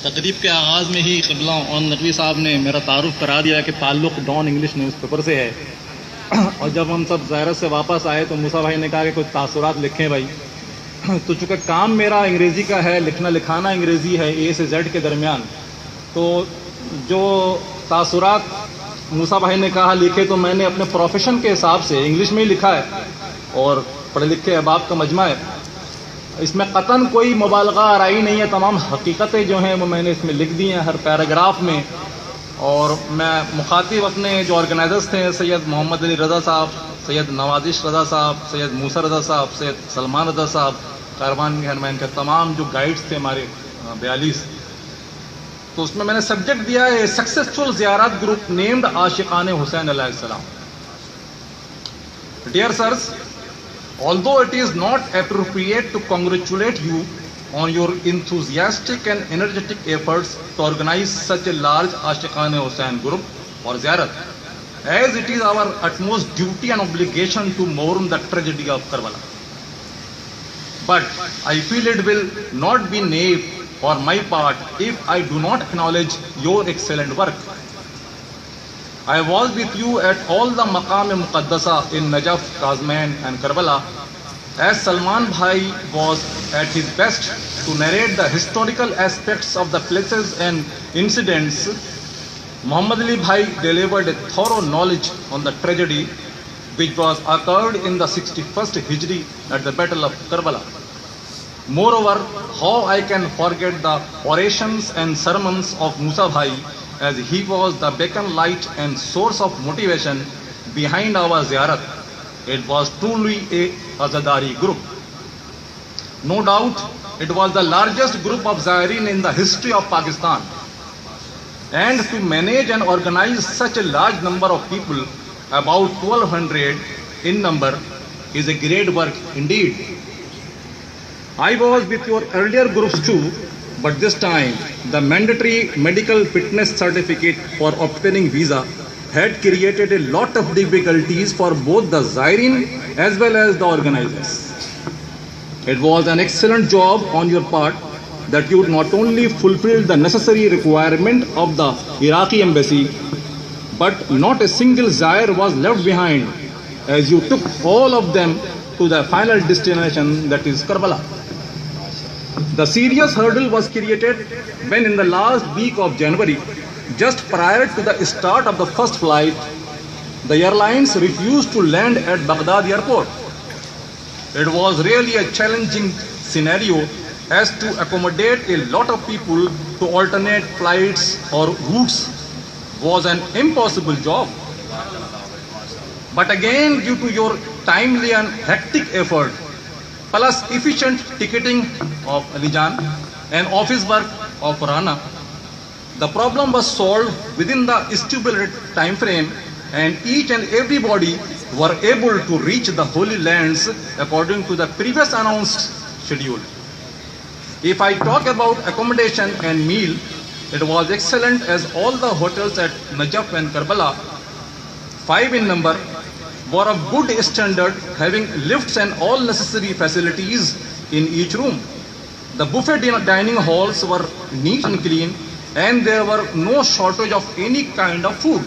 تقریب کے آغاز میں ہی قبلہ اور نقوی صاحب نے میرا تعارف کرا دیا کہ تعلق ڈان انگلش نیوز پیپر سے ہے اور جب ہم سب زیارت سے واپس آئے تو موسیٰ بھائی نے کہا کہ کچھ تاثرات لکھیں بھائی. تو چونکہ کام میرا انگریزی کا ہے, لکھنا لکھانا انگریزی ہے اے سے زیڈ کے درمیان, تو جو تاثرات موسیٰ بھائی نے کہا لکھے تو میں نے اپنے پروفیشن کے حساب سے انگلش میں ہی لکھا ہے اور پڑھے لکھے احباب کا مجمع ہے. اس میں قطعاً کوئی مبالغہ آرائی نہیں ہے, تمام حقیقتیں جو ہیں وہ میں نے اس میں لکھ دی ہیں ہر پیراگراف میں. اور میں مخاطب اپنے جو آرگنائزرز تھے, سید محمد علی رضا صاحب, سید نوازش رضا صاحب, سید موسیٰ رضا صاحب, سید سلمان رضا صاحب, کاروان کے حرمین کے تمام جو گائیڈز تھے ہمارے 42, تو اس میں نے سبجیکٹ دیا ہے سکسیسفل زیارات گروپ نیمڈ عاشقان حسین علیہ السلام. Dear sirs, although it is not appropriate to congratulate you on your enthusiastic and energetic efforts to organize such a large Ashiqan Hussain group or ziyarat, as it is our utmost duty and obligation to mourn the tragedy of Karbala. But I feel it will not be naive on my part if I do not acknowledge your excellent work. I was with you at all the Maqam-e-Muqaddasa in Najaf, Kazmain and Karbala, as Salman Bhai was at his best to narrate the historical aspects of the places and incidents. Muhammad Ali Bhai delivered a thorough knowledge on the tragedy which was occurred in the 61st Hijri at the Battle of Karbala. Moreover, how I can forget the orations and sermons of Musa Bhai, as he was the beacon light and source of motivation behind our ziyarat. It was truly a Azadari group. No doubt, it was the largest group of Zaireen in the history of Pakistan. And to manage and organize such a large number of people, about 1200 in number, is a great work indeed. I was with your earlier groups too, but this time the mandatory medical fitness certificate for obtaining visa had created a lot of difficulties for both the Zaireen as well as the organizers. It was an excellent job on your part that you not only fulfilled the necessary requirement of the Iraqi embassy, but not a single Zair was left behind, as you took all of them to the final destination, that is Karbala. The serious hurdle was created when in the last week of January, just prior to the start of the first flight, the airlines refused to land at Baghdad airport. It was really a challenging scenario, as to accommodate a lot of people to alternate flights or routes was an impossible job. But again, due to your timely and hectic effort, plus efficient ticketing of Alijan and office work of Rana, the problem was solved within the stipulated time frame, and each and everybody were able to reach the Holy Lands according to the previous announced schedule. If I talk about accommodation and meal, it was excellent, as all the hotels at Najaf and Karbala, 5 in number, were of good standard, having lifts and all necessary facilities in each room. The buffet dining halls were neat and clean, and there were no shortage of any kind of food.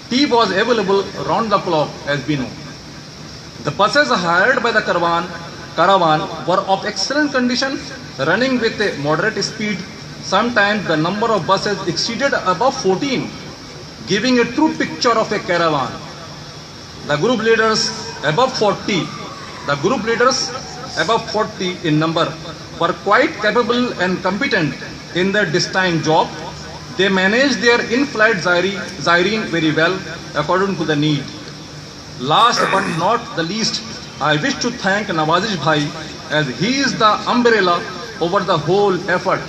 Tea was available round the clock, as we know. The buses hired by the caravan were of excellent condition, running with a moderate speed. Sometimes the number of buses exceeded above 14, giving a true picture of a caravan. The group leaders above 40 in number were quite capable and competent in their destined job. They managed their in-flight Zaireen very well according to the need. Last but not the least, I wish to thank Nawazish Bhai, as he is the umbrella over the whole effort.